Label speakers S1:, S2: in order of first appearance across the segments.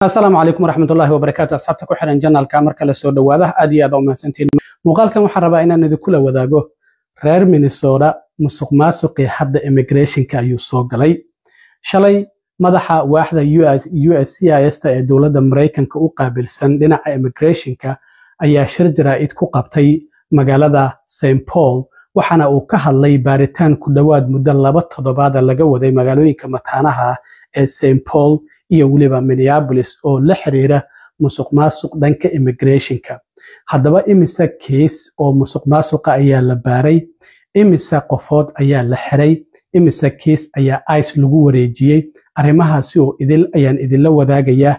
S1: السلام عليكم ورحمة الله وبركاته. أصحابتك وحنا جنال كامر كلا سود وهذا أدي هذا وما سنتين مقال كم حربا إن نذكله وذاقه رير مينيسوتا مسوق ماسوقي حد immigration كأيو سوق لي شلي مدحة واحدة USCIS دولة أمريكان كأقابل سندنا immigration كأي شرج رائد كقبتي مقالة سين بول وحنا وكهل لي باريتان كدواد مدلبات تضباط اللجوة ذي مقالوين كمتانها سين بول iyo waliba Minneapolis oo la xiriira musuqmaasuq dhanka immigration-ka. Haddaba imisa case oo musuqmaasuqa ayaa la baaray, imisa qofood ayaa la xiray, imisa case ayaa ICE lagu wareejiyay. Arrimahaasi oo ayaan idinla wadaagayaa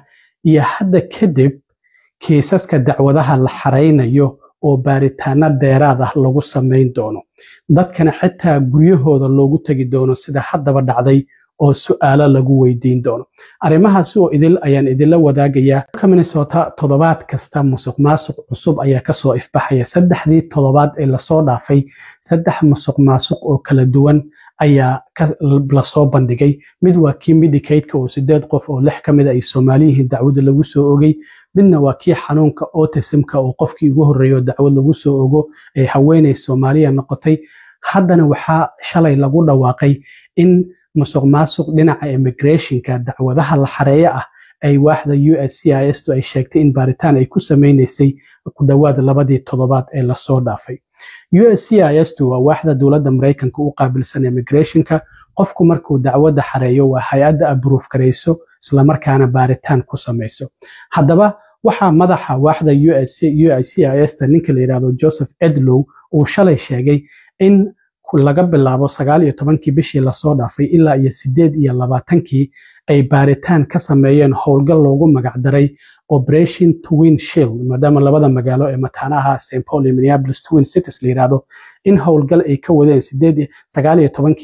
S1: iyo hadda kadib kiisaska dacwadaha la xareynayo oo baaritaano dheeraad ah lagu sameyn doono. Dadkana xitaa guryahooda loogu tagi doono sida haddaba dhacday oo su'aalo lagu weydiin doono. Arrimahaasi oo ayaan idinla wadaagayaa. Minnesota toddobaad kasta musuqmaasuq cusub ayaa ka soo ifbaxaya. Saddexdii toddobaad ee la soo dhaafay, saddex musuqmaasuq oo kala duwan ayaa la soo bandhigay. Mid waa kii Medicaid-ka oo 8 qof oo 6 kamid ay Soomaaliyihiin dacwad lagu soo oogay. midna waa kii xanuunka autism-ka oo qofkii ugu horeeyo dacwad lagu soo oogo ay haweeney Soomaaliya noqotay. Haddana waxaa shalay lagu dhawaaqay in musuqmaasuq dhinaca immigration-ka dacwadaha la xareeyo ah ay waaxda USCIS ay sheegtay in baaritaan ay ku sameynaysay ku dhawaad labadii toddobaad ee la soo dhaafay. USCIS waa waaxda dowladda Mareykanka u qaabilsan immigration-ka. qofku markuu dacwada xareeyo waa hay'adda approve gareyso isla markaana baaritaan ku sameyso. Haddaba waxaa madaxa waaxda USCIS ninka la yiraahdo Joseph Edlow uu shalay sheegay in laga bilaabo 19 bishii la soo dhaafay ilaa iyo 28 ay baaritaan ka sameeyeen howlgal loogu magac daray Operation Twin Shield maadaama labada magaalo ee mataanaha St. Paul iyo Minneapolis Twin Cities la yiraahdo in howlgal ay ka wadeen 19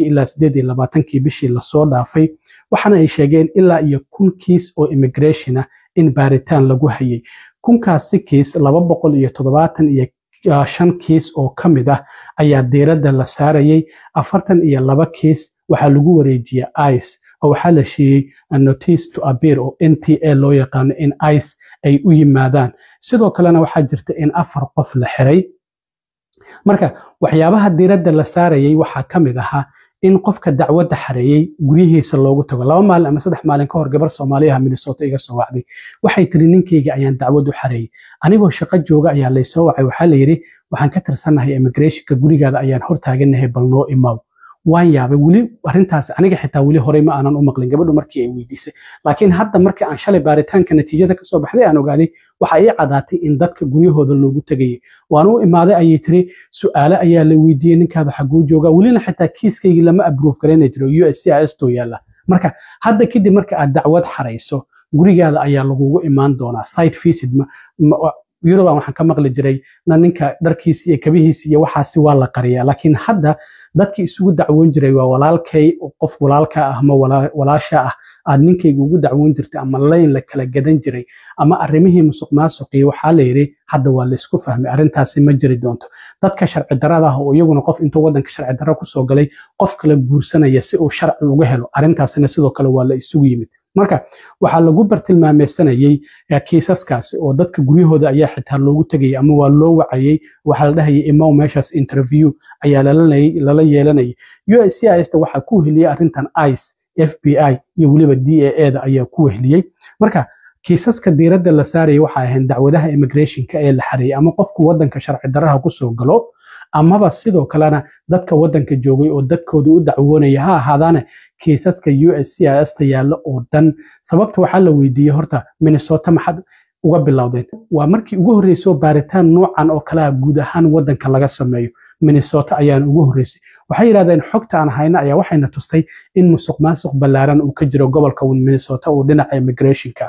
S1: ilaa 28 bishii la soo dhaafay waxaana ay sheegeen ilaa iyo 1000 kiis oo immigration ah in baaritaan lagu hayay. 1000kaasi kiis 275 kiis oo kamid ah ayaa diiradda la saarayay. 42 kiis waxaa lagu wareejiyay ICE oo waxaa la sheegay notice to appear oo NTA loo yaqaan in ICE ay u yimaadaan. sidoo kalena waxaa jirta in 4 qof la xiray. marka waxyaabaha diiradda la saarayay waxaa kamid ahaa in qofka dacwadda xareeyay gurihiisa loogu tago 2 maalin ama 3 maalin ka hor gabar Soomaaliya Minnesota iga soo wacday. waxay tiri ninkayga ayaan dacwad u xareeyay anigoo shaqo jooga ayaa la soo wacay. waxaa la yiri waxaan ka tirsanahay immigration-ka gurigaada ayaan hor taaganahay bal noo imaaw. waan yaabay wali arintaas aniga xitaa wali hore ma aanan u maqlin gabadhu markii ay weydiisay. laakiin hadda markii aan shalay baaritaanka natiijada ka soo baxday aan ogaaday waxa ay cadaatay in dadka guryahooda loogu tagay. waan u imaaday ayay tiri su'aalo ayaa la weydiiyay ninkaada xaguu jooga walina xitaa kiiskayga lama approve gareynay jiro USCIS to yaala. marka hadda kadib marka aad dacwad xareyso gurigaada ayaa lagugu imaan doonaa site visit Yuruba waxaan ka maqli jiray ninka dharkiisa iyo kabihiisa iyo waxaasi waa la qariyaa. laakiin hadda dadkii isugu dacwoon jiray waa walaalkay qof walaalka ah ama walaasha ah aad ninkayga ugu dacwoon jirtay ama layn la kala gadan jiray ama arrimihii musuqmaasuqii waxaa la yiri hadda waa la isku fahmay arrintaasi ma jiri doonto. dadka sharci darrada ah oo iyaguna qof intuu wadanka sharci darro ku soo galay qof kale guursanaya si uu sharci uga helo arrintaasina sidoo kale waa la isugu yimid. marka waxaa lagu bartilmaameysanayay kiisaskaasi oo dadka guryahooda ayaa xitaa loogu tagay ama waa loo wacayay. waxaa la dhahayay imaw meeshaas interview ayaa lala yeelanayay. USCIS waxaa ku heliyay arrintan ICE, FBI iyo waliba DAA-da ayaa ku heliyay. marka kiisaska diiradda la saarayay waxay ahayn dacwadaha immigration-ka ee la xareeyay ama qofku wadanka sharci darraha ku soo galo amaba sidoo kalena dadka wadanka joogay oo dadkooda u dacwoonaya ha ahaadaane kiisaska USCIS yaalla oo dhan. sababta waxaa la weydiiyay horta Minnesota maxad uga bilowdeen. waa markii ugu horeysay baaritaan noocan oo kala guud ahaan wadanka laga sameeyo. Minnesota ayaan ugu horeysay. waxay yiraahdeen xogta aan hayna ayaa waxayna tustay in musuqmaasuq ballaaran uu ka jiro gobolka Minnesota oo dhinaca immigration-ka.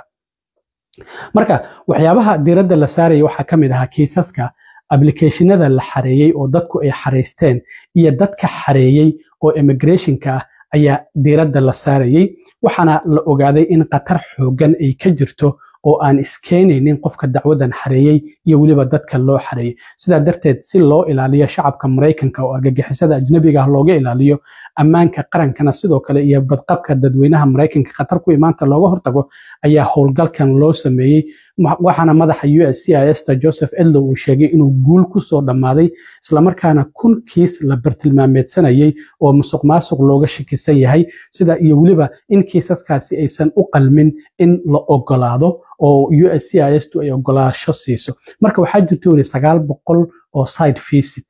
S1: marka waxyaabaha diiradda la saarayay waxaa kamid ahaa kiisaska applicationada la xareeyay oo dadku ay xareysteen iyo dadka xareeyay oo immigration-ka ayaa diiradda la saarayay. waxaana la ogaaday in qatar xoogan ay ka jirto oo aan iskeenaynin qofka dacwadan xareeyay iyo weliba dadka loo xareeyay sidaa darteed si loo ilaaliyo shacabka Mareykanka oo argagixisada ajnabiga ah looga ilaaliyo ammaanka qarankana sidoo kale iyo badqabka dadweynaha Mareykanka khatar ku imaanta looga hortago ayaa howlgalkan loo sameeyay waxaana madaxa USCIS Joseph Edlow uu sheegay inuu guul ku soo dhamaaday isla markaana 1000 kiis la bartilmaameedsanayay oo musuqmaasuq looga shakisan yahay sida iyo waliba in kiisaskaasi aysan u qalmin in la ogolaado oo USCIS ay ogolaasho siiso marka waxaa jirta 900 oo site visit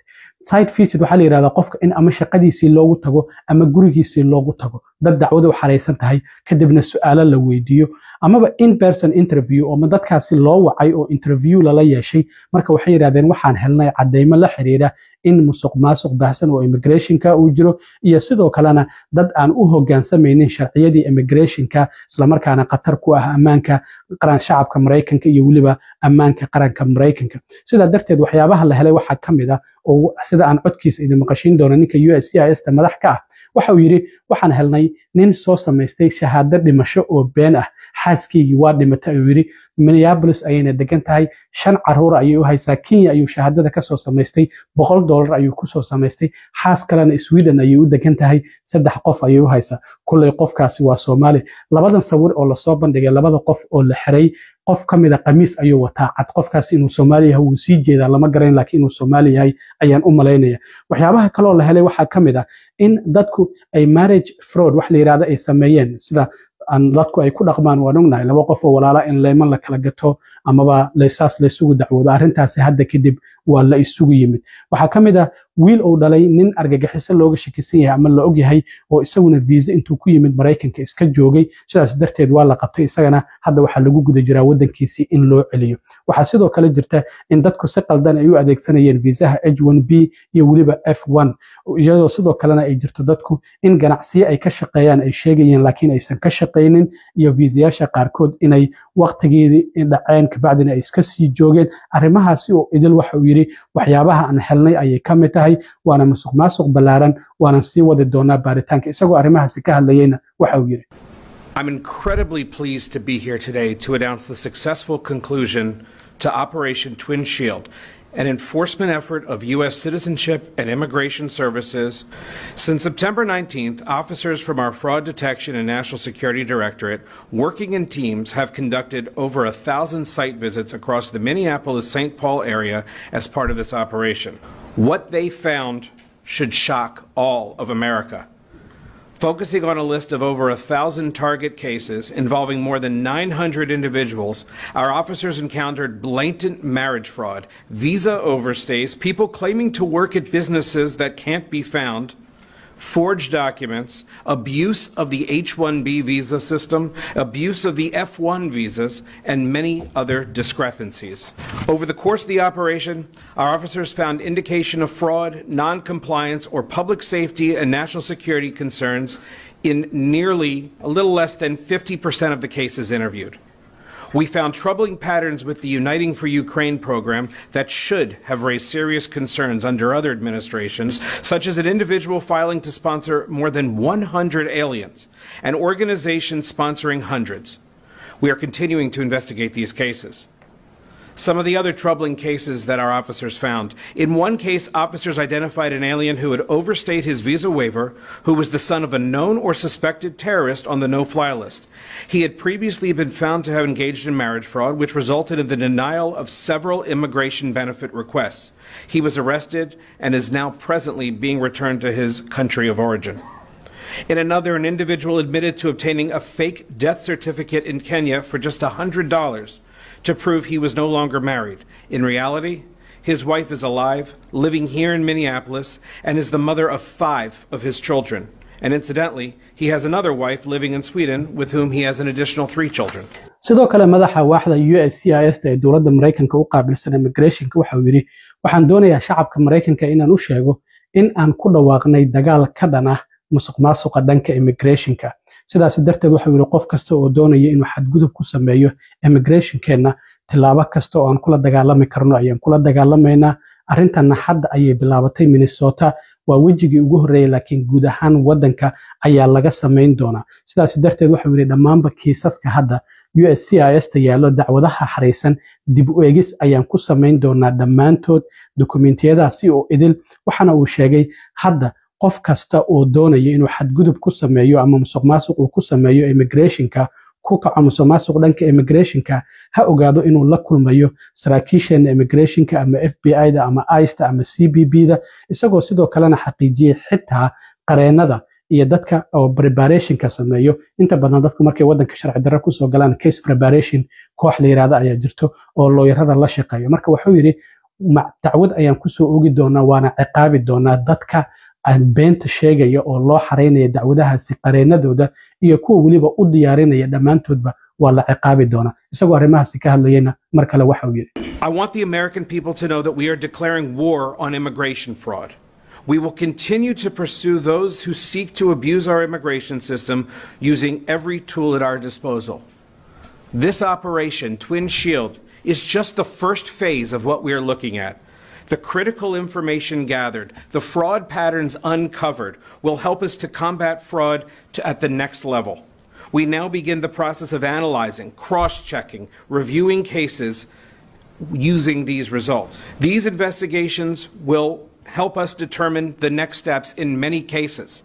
S1: waxaa la yiraahdaa qofka in ama shaqadiisii loogu tago ama gurigiisii loogu tago dad dacwada u xareysan tahay kadibna su'aalo la weydiiyo amaba in person interview oo dadkaasi loo wacay oo interview lala yeeshay marka waxay yiraahdeen waxaan helnay cadeymo la xiriira in musuqmaasuq baahsan oo immigrationka uu jiro iyo sidoo kalena dad aan u hoggaansamaynin sharciyadii immigrationka isla markaana khatar ku ah ammaanka qaran shacabka Mareykanka iyo waliba ammaanka qaranka Mareykanka sida darteed waxyaabaha la helay waxa kamid ah oo sida aan codkiisa idin maqashin doono ninka USCIS madax ka ah waxa uu yiri waxaan helnay nin soo sameystay shahaado dhimasho oo been ah xaaskeygi waa dhimatay oo yiri Minneapolis ayayna degan tahay 5 caruur ayay u haysaa Kenya ayuu shahaadada ka soo sameystay $100 ayuu ku soo sameystay xaas kalena Sweden ayay u degan tahay 3 qof ayay u haysaa kulay qofkaasi waa Soomaali labadan sawir oo la soo bandhigay labada qof oo la xiray qof kamida qamiis ayuu wataa cad qofkaasi inuu Soomaali yahay uu sii jeeda lama garan laakiin inuu Soomaali yahay ayaan u maleynaya waxyaabaha kale oo la helay waxa kamid ah in dadku ay marriage fraud wax la yiraahdo ay sameeyeen sida aan dadku ay ku dhaqmaan waan ognahay laba qof oo walaala in leeman la kala gato amaba leesaas la isugu dacwoodo arrintaasi hadda kadib waa la isugu yimid waxa kamid ah wiil oo dhalay nin argagixiso looga shakisan yahay ama la og yahay oo isaguna visa intuu ku yimid Mareykanka iska joogay sidaas darteed waa la qabtay isagana hadda waxa lagu guda jiraa wadankiisii in loo celiyo waxa sidoo kale jirta in dadku si qaldan ay u adeegsanayeen viisaha H1B iyo waliba F1 iyadoo sidoo kalena ay jirto dadku in ganacsiyo ay ka shaqeeyaan ay sheegayeen laakiin aysan ka shaqeynin iyo viisayaasha qaarkood inay waqtigeedii dhaceen ka bacdina ay iska sii joogeen arrimahaasi oo idil waxa uu yiri waxyaabaha aan helnay ayay ka mid tahay waana musuqmaasuq balaaran waana sii wadi doonaa baaritaanka isagoo arrimahaasi ka hadlayayna waxa uu yiri
S2: I'm incredibly pleased to be here today to announce the successful conclusion to Operation Twin Shield, an enforcement effort of U.S. Citizenship and Immigration Services. Since September 19th, officers from our Fraud Detection and National Security Directorate, working in teams, have conducted over 1,000 site visits across the Minneapolis-St. Paul area as part of this operation. What they found should shock all of America. Focusing on a list of over 1,000 target cases involving more than 900 individuals, our officers encountered blatant marriage fraud, visa overstays, people claiming to work at businesses that can't be found, forged documents, abuse of the H-1B visa system, abuse of the F-1 visas, and many other discrepancies. Over the course of the operation, our officers found indication of fraud, non-compliance, or public safety and national security concerns in nearly a little less than 50% of the cases interviewed. We found troubling patterns with the Uniting for Ukraine program that should have raised serious concerns under other administrations, such as an individual filing to sponsor more than 100 aliens, and organizations sponsoring hundreds. We are continuing to investigate these cases. Some of the other troubling cases that our officers found. In one case, officers identified an alien who had overstayed his visa waiver, who was the son of a known or suspected terrorist on the no-fly list. He had previously been found to have engaged in marriage fraud, which resulted in the denial of several immigration benefit requests. He was arrested and is now presently being returned to his country of origin. In another, an individual admitted to obtaining a fake death certificate in Kenya for just $100 to prove he was no longer married. In reality, his wife is alive, living here in Minneapolis, and is the mother of 5 of his children. And incidentally, he has another wife living in Sweden with whom he has an additional 3 children.
S1: sidoo kale madaxa waaxda USCIS ee dowladda Mareykanka u qaabilsan immigration waxa uu yiri waxaan doonayaa shacabka Mareykanka inaan u sheego in aan ku dhawaaqnay dagaal ka dhan ah musuqmaasuqa dhanka immigration-ka sidaas darteed waxa uu yiri qof kasta oo doonaya inuu xadgudub ku sameeyo immigration-keena tilaabo kasta oo aan kula dagaalami karno ayaan kula dagaalamayna arrintan hadda ayay bilaabatay Minnesota waa wajigii ugu horeeyay laakiin guud ahaan wadanka ayaa laga sameyn doonaa sidaas darteed waxa uu yiri dhamaanba kiisaska hadda USCIS ta yaallo dacwadaha xariisan dib u eegis ayaan ku samayn doonaa dhammaantood dokumentiyadaasi oo idil waxaana uu sheegay hadda qof kasta oo doonaya inuu xadgudub ku sameeyo ama musuqmaasuq uu ku sameeyo immigrationka ku kaco musuqmaasuq dhanka immigrationka ha ogaado inuu la kulmayo saraakiisheena immigrationka ama FBI-da ama ICE-ta ama CBP-da isagoo sidoo kalena xaqiijiyay xitaa qareenada iyo dadka oo preparationka sameeyo inta badan dadku markay wadanka sharci darro ku soo galaan case preparation koox la yiraahdo ayaa jirto oo looyarada la shaqeeyo marka wuxuu yiri dacwad ayaan ku soo oogi doonaa waana ciqaabi doonaa dadka aan beenta sheegaya oo loo xareynaya dacwadahaasi qareenadooda iyo kuwa waliba u diyaarinaya dhammaantoodba waa la ciqaabi doonaa isagoo arrimahaasi ka hadlayayna mar kale waxa uu yiri
S2: I want the American people to know that we are declaring war on immigration fraud. We will continue to pursue those who seek to abuse our immigration system using every tool at our disposal. This operation, Twin Shield, is just the first phase of what we are looking at. The critical information gathered, the fraud patterns uncovered, will help us to combat fraud at the next level. We now begin the process of analyzing, cross-checking, reviewing cases using these results. These investigations will help us determine the next steps in many cases.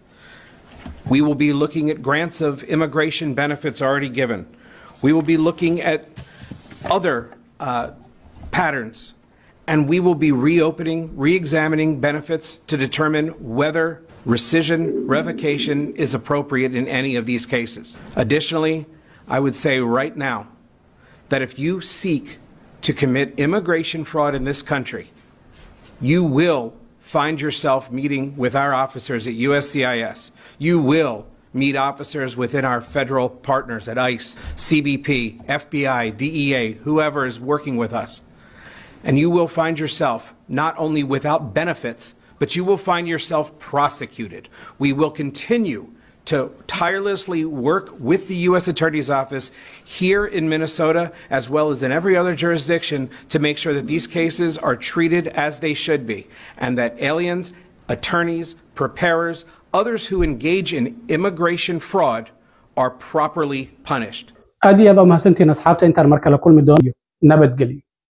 S2: We will be looking at grants of immigration benefits already given. We will be looking at other patterns, and we will be re-examining benefits to determine whether rescission, revocation is appropriate in any of these cases. Additionally, I would say right now that if you seek to commit immigration fraud in this country, you will find yourself meeting with our officers at USCIS. You will meet officers within our federal partners at ICE, CBP, FBI, DEA, whoever is working with us. And you will find yourself not only without benefits, but you will find yourself prosecuted. We will continue to tirelessly work with the U.S. Attorney's Office here in Minnesota, as well as in every other jurisdiction, to make sure that these cases are treated as they should be, and that aliens, attorneys, preparers, others who engage in immigration fraud are properly punished.
S1: aad iyo aad u mahadsantihiin asxaabta intaan mar kale kulmi doono nabadgelyo